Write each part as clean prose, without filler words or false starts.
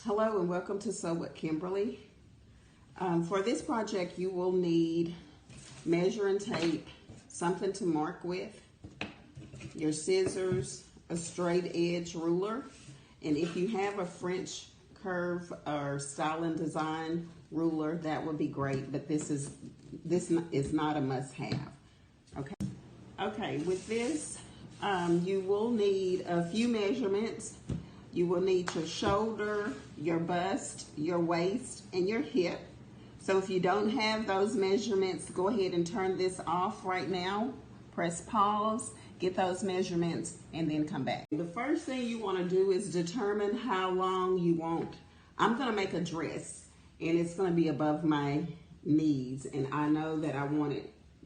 Hello and welcome to Sew with Kimberly. For this project you will need measuring tape, something to mark with, your scissors, a straight edge ruler, and if you have a French curve or style and design ruler, that would be great, but this is not a must-have. Okay, with this you will need a few measurements. You will need your shoulder, your bust, your waist, and your hip. So if you don't have those measurements, go ahead and turn this off right now. Press pause, get those measurements, and then come back. The first thing you want to do is determine how long you want. I'm going to make a dress, and it's going to be above my knees, and I know that I want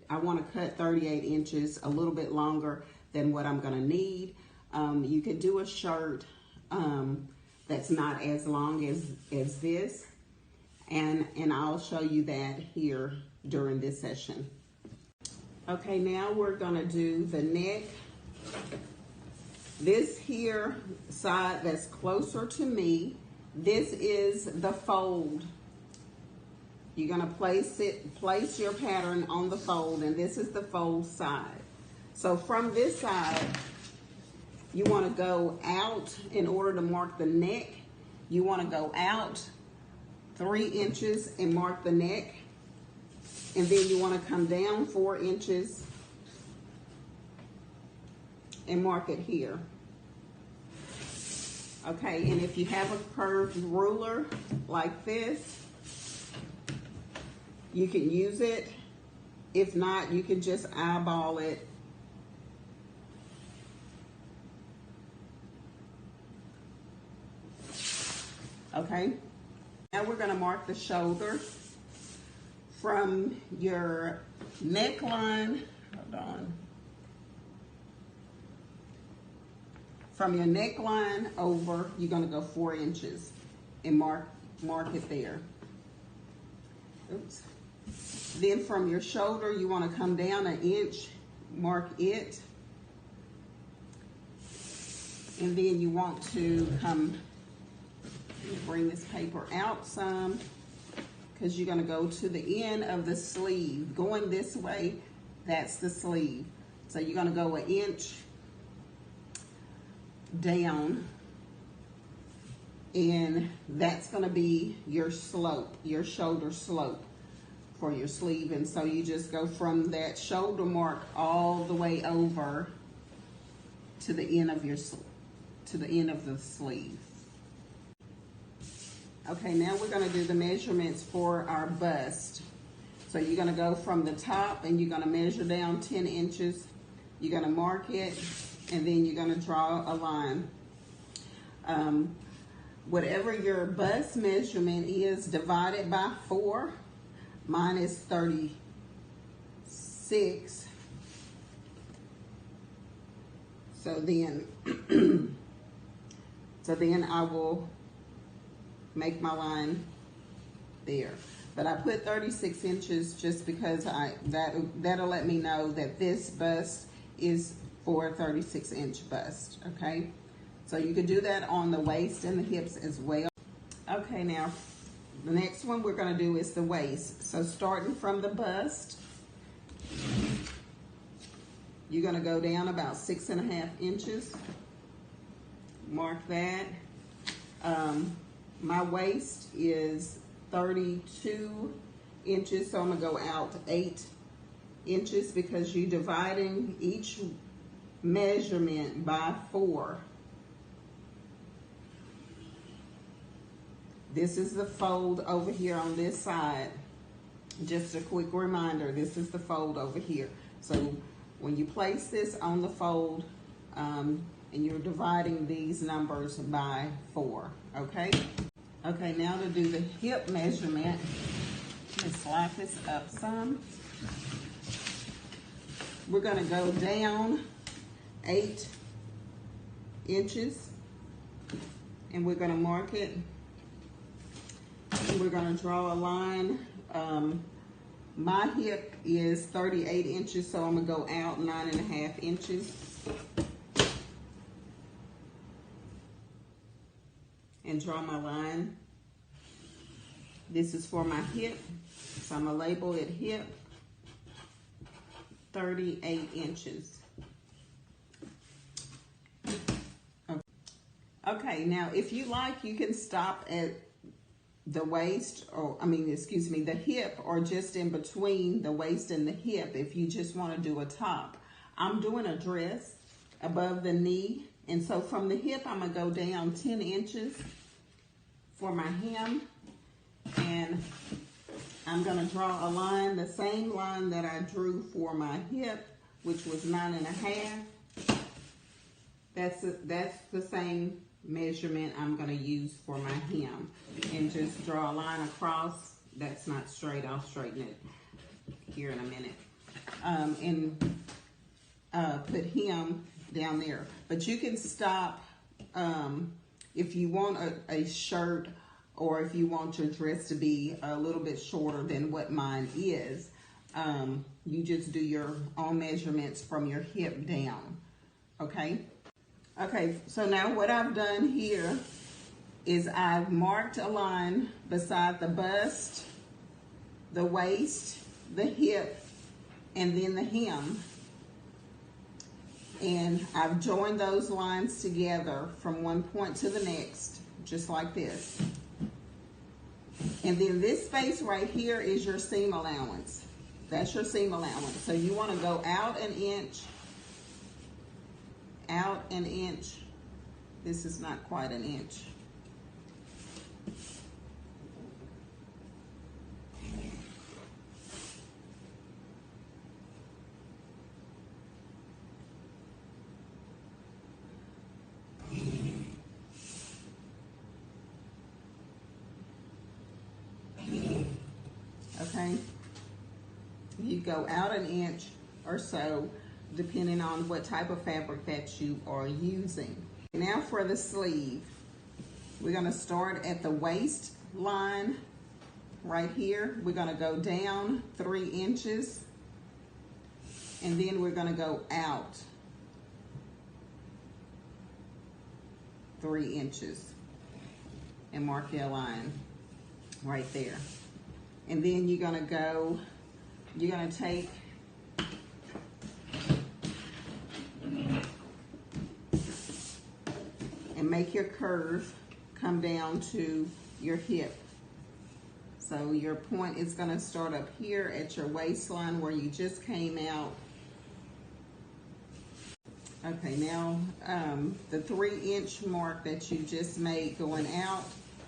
to cut 38 inches, a little bit longer than what I'm going to need. You could do a shirt that's not as long as this, and I'll show you that here during this session. Okay, now we're gonna do the neck. This here side that's closer to me, this is the fold. You're gonna place your pattern on the fold, and this is the fold side. So from this side, you want to go out in order to mark the neck. You want to go out 3 inches and mark the neck. And then you want to come down 4 inches and mark it here. Okay, and if you have a curved ruler like this, you can use it. If not, you can just eyeball it. Okay, now we're going to mark the shoulder from your neckline. Hold on. From your neckline over, you're going to go 4 inches and mark it there. Oops. Then from your shoulder, you want to come down 1 inch, mark it, and then you want to bring this paper out some, because you're going to go to the end of the sleeve. Going this way, that's the sleeve. So you're going to go 1 inch down, and that's going to be your slope, your shoulder slope for your sleeve. And so you just go from that shoulder mark all the way over to the end of the sleeve. Okay, now we're going to do the measurements for our bust. So you're going to go from the top and you're going to measure down 10 inches. You're going to mark it, and then you're going to draw a line. Whatever your bust measurement is divided by 4, mine is 36. So then I will make my line there. But I put 36 inches just because that'll let me know that this bust is for a 36 inch bust, okay? So you can do that on the waist and the hips as well. Okay, now the next one we're gonna do is the waist. So starting from the bust, you're gonna go down about 6.5 inches. Mark that. My waist is 32 inches, so I'm gonna go out 8 inches because you're dividing each measurement by 4. This is the fold over here on this side. Just a quick reminder, this is the fold over here. So when you place this on the fold, and you're dividing these numbers by 4, okay? Okay, now to do the hip measurement, let's slide this up some. We're gonna go down 8 inches, and we're gonna mark it. And we're gonna draw a line. My hip is 38 inches, so I'm gonna go out 9.5 inches. and draw my line. This is for my hip, so I'm gonna label it hip 38 inches. Okay, now if you like, you can stop at the waist, or the hip, or just in between the waist and the hip if you just want to do a top. I'm doing a dress above the knee, and so from the hip I'm gonna go down 10 inches for my hem, and I'm gonna draw a line, the same line that I drew for my hip, which was 9.5. That's the same measurement I'm going to use for my hem, and just draw a line across. That's not straight. I'll straighten it here in a minute, and put hem down there. But you can stop if you want a shirt, or if you want your dress to be a little bit shorter than what mine is. You just do your own measurements from your hip down. Okay. Okay, so now what I've done here is I've marked a line beside the bust, the waist, the hip, and then the hem. And I've joined those lines together from one point to the next, just like this. And then this space right here is your seam allowance. That's your seam allowance. So you want to go out an inch, out an inch. This is not quite an inch. Okay, you go out an inch or so, depending on what type of fabric that you are using. Now for the sleeve, we're going to start at the waist line right here. We're going to go down 3 inches, and then we're going to go out 3 inches and mark your line right there. And then you're going to take and make your curve come down to your hip. So your point is going to start up here at your waistline where you just came out. Okay, now the 3-inch mark that you just made going out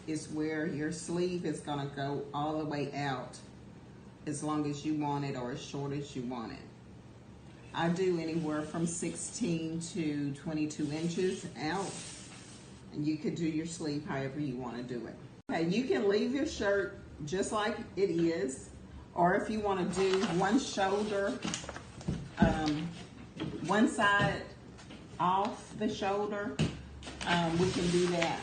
is where your sleeve is going to go all the way out, as long as you want it, or as short as you want it. I do anywhere from 16 to 22 inches out, and you could do your sleeve however you want to do it. Okay, you can leave your shirt just like it is, or if you want to do one shoulder, one side off the shoulder, we can do that.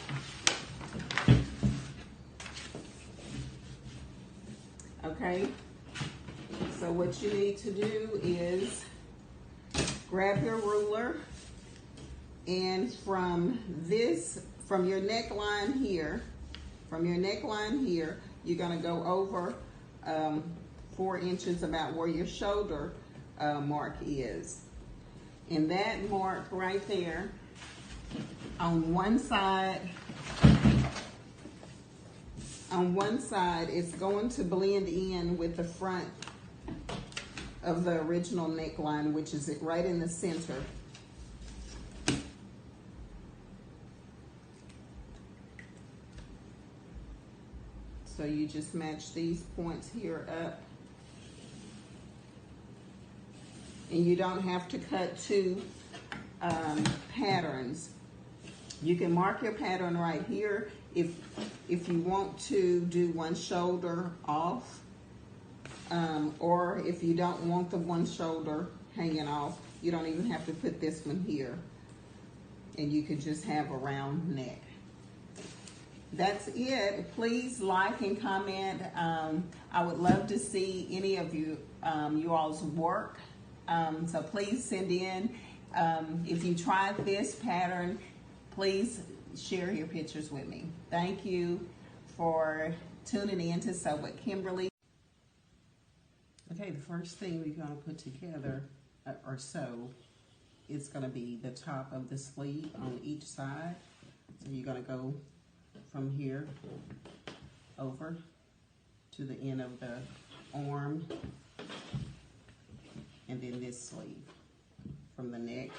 Okay, so what you need to do is grab your ruler, and from your neckline here, you're going to go over 4 inches about where your shoulder mark is. And that mark right there on one side, it's going to blend in with the front of the original neckline, which is right in the center. So you just match these points here up. And you don't have to cut two patterns. You can mark your pattern right here if you want to do one shoulder off, or if you don't want the one shoulder hanging off, you don't even have to put this one here, and you could just have a round neck. That's it. Please like and comment. I would love to see any of you all's work. So please send in. If you tried this pattern, please share your pictures with me. Thank you for tuning in to Sew with Kimberly. Okay, the first thing we're going to put together or sew is going to be the top of the sleeve on each side. So you're going to go from here over to the end of the arm, and then this sleeve from the neck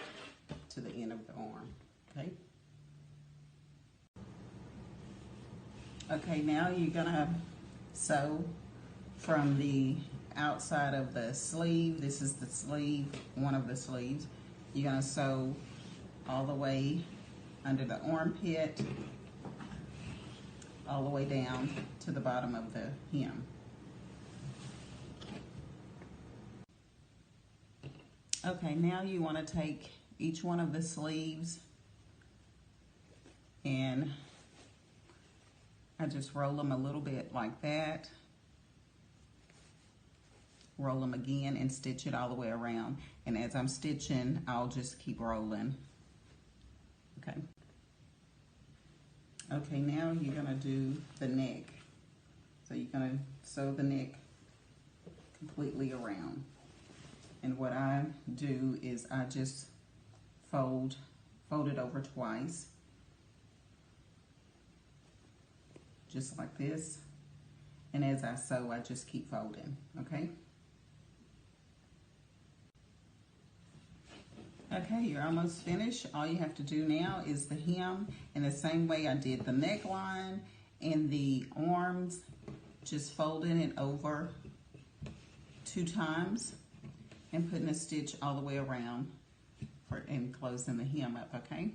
to the end of the arm. Okay. Okay, now you're gonna sew from the outside of the sleeve. This is the sleeve, one of the sleeves. You're gonna sew all the way under the armpit, all the way down to the bottom of the hem. Okay, now you want to take each one of the sleeves and I just roll them a little bit like that. Roll them again and stitch it all the way around. And as I'm stitching, I'll just keep rolling. Okay. Okay, now you're gonna do the neck. So you're gonna sew the neck completely around. And what I do is I just fold it over twice. Just like this. And as I sew, I just keep folding, okay? Okay, you're almost finished. All you have to do now is the hem. In the same way I did the neckline and the arms, just folding it over 2 times and putting a stitch all the way around and closing the hem up, okay?